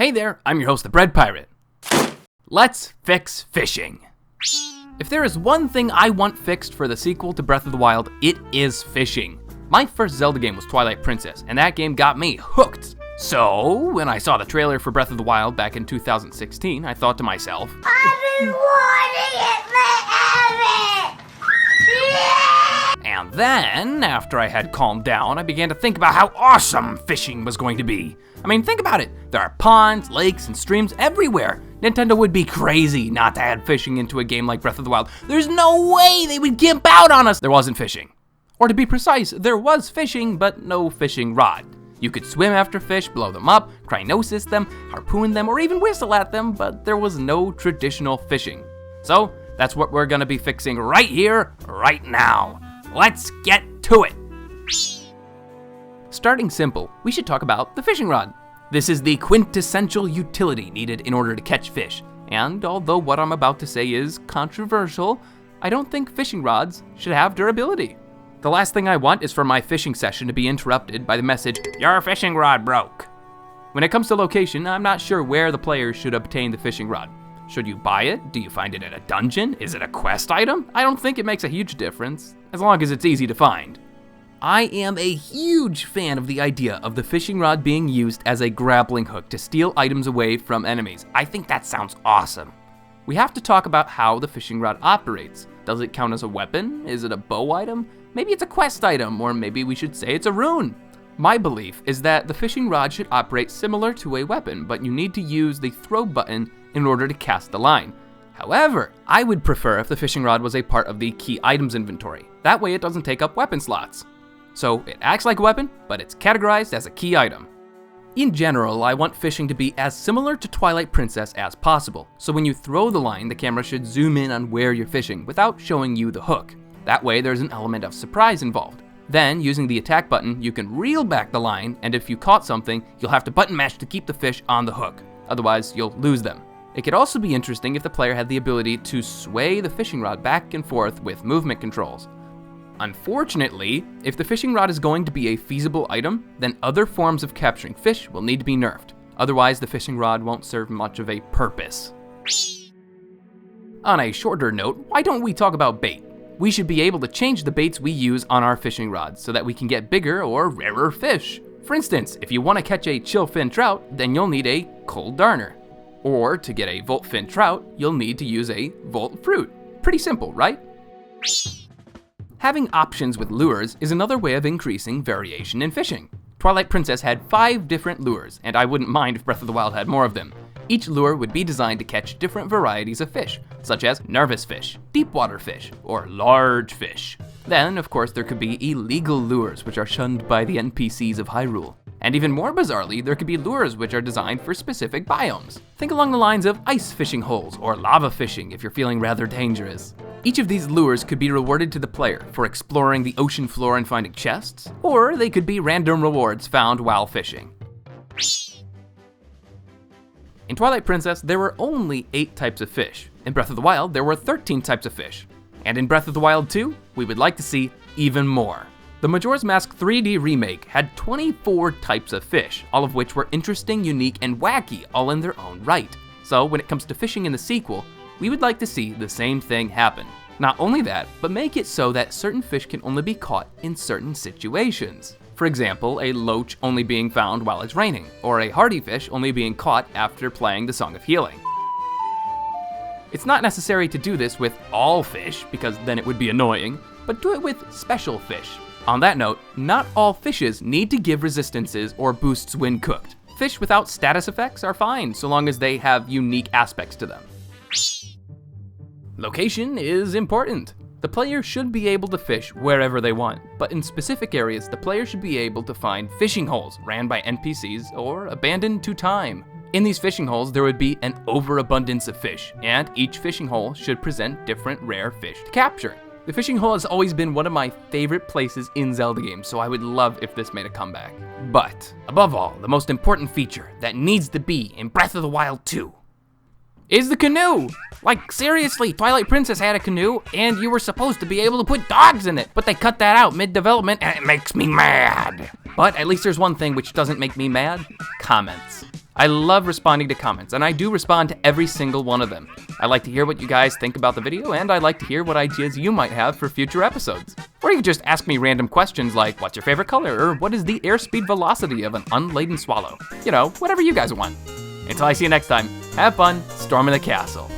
Hey there, I'm your host, the Bread Pirate. Let's fix fishing. If there is one thing I want fixed for the sequel to Breath of the Wild, it is fishing. My first Zelda game was Twilight Princess, and that game got me hooked. So, when I saw the trailer for Breath of the Wild back in 2016, I thought to myself, I've been wanting it forever! And then, after I had calmed down, I began to think about how awesome fishing was going to be. I mean, think about it. There are ponds, lakes, and streams everywhere. Nintendo would be crazy not to add fishing into a game like Breath of the Wild. There's no way they would gimp out on us. There wasn't fishing. Or to be precise, there was fishing, but no fishing rod. You could swim after fish, blow them up, crinosis them, harpoon them, or even whistle at them, but there was no traditional fishing. So, that's what we're gonna be fixing right here, right now. Let's get to it. Starting simple, we should talk about the fishing rod. This is the quintessential utility needed in order to catch fish. And although what I'm about to say is controversial, I don't think fishing rods should have durability. The last thing I want is for my fishing session to be interrupted by the message, "Your fishing rod broke." When it comes to location, I'm not sure where the player should obtain the fishing rod. Should you buy it? Do you find it at a dungeon? Is it a quest item? I don't think it makes a huge difference, as long as it's easy to find. I am a huge fan of the idea of the fishing rod being used as a grappling hook to steal items away from enemies. I think that sounds awesome. We have to talk about how the fishing rod operates. Does it count as a weapon? Is it a bow item? Maybe it's a quest item, or maybe we should say it's a rune. My belief is that the fishing rod should operate similar to a weapon, but you need to use the throw button in order to cast the line. However, I would prefer if the fishing rod was a part of the key items inventory. That way it doesn't take up weapon slots. So it acts like a weapon, but it's categorized as a key item. In general, I want fishing to be as similar to Twilight Princess as possible. So when you throw the line, the camera should zoom in on where you're fishing without showing you the hook. That way there's an element of surprise involved. Then, using the attack button, you can reel back the line, and if you caught something, you'll have to button mash to keep the fish on the hook. Otherwise, you'll lose them. It could also be interesting if the player had the ability to sway the fishing rod back and forth with movement controls. Unfortunately, if the fishing rod is going to be a feasible item, then other forms of capturing fish will need to be nerfed. Otherwise, the fishing rod won't serve much of a purpose. On a shorter note, why don't we talk about bait? We should be able to change the baits we use on our fishing rods so that we can get bigger or rarer fish. For instance, if you want to catch a chillfin trout, then you'll need a cold darner. Or to get a voltfin trout, you'll need to use a volt fruit. Pretty simple, right? Having options with lures is another way of increasing variation in fishing. Twilight Princess had 5 different lures, and I wouldn't mind if Breath of the Wild had more of them. Each lure would be designed to catch different varieties of fish, such as nervous fish, deep water fish, or large fish. Then, of course, there could be illegal lures, which are shunned by the NPCs of Hyrule. And even more bizarrely, there could be lures which are designed for specific biomes. Think along the lines of ice fishing holes or lava fishing if you're feeling rather dangerous. Each of these lures could be rewarded to the player for exploring the ocean floor and finding chests, or they could be random rewards found while fishing. In Twilight Princess, there were only 8 types of fish. In Breath of the Wild, there were 13 types of fish. And in Breath of the Wild 2, we would like to see even more. The Majoras Mask 3D Remake had 24 types of fish, all of which were interesting, unique, and wacky, all in their own right. So when it comes to fishing in the sequel, we would like to see the same thing happen. Not only that, but make it so that certain fish can only be caught in certain situations. For example, a loach only being found while it's raining, or a hardy fish only being caught after playing the Song of Healing. It's not necessary to do this with all fish, because then it would be annoying, but do it with special fish. On that note, not all fishes need to give resistances or boosts when cooked. Fish without status effects are fine, so long as they have unique aspects to them. Location is important. The player should be able to fish wherever they want, but in specific areas, the player should be able to find fishing holes ran by NPCs or abandoned to time. In these fishing holes, there would be an overabundance of fish, and each fishing hole should present different rare fish to capture. The fishing hole has always been one of my favorite places in Zelda games, so I would love if this made a comeback. But, above all, the most important feature that needs to be in Breath of the Wild 2 is the canoe! Like, seriously, Twilight Princess had a canoe, and you were supposed to be able to put dogs in it, but they cut that out mid-development, and it makes me mad! But at least there's one thing which doesn't make me mad: comments. I love responding to comments, and I do respond to every single one of them. I like to hear what you guys think about the video, and I like to hear what ideas you might have for future episodes. Or you can just ask me random questions like, what's your favorite color, or what is the airspeed velocity of an unladen swallow? You know, whatever you guys want. Until I see you next time, have fun storming the castle.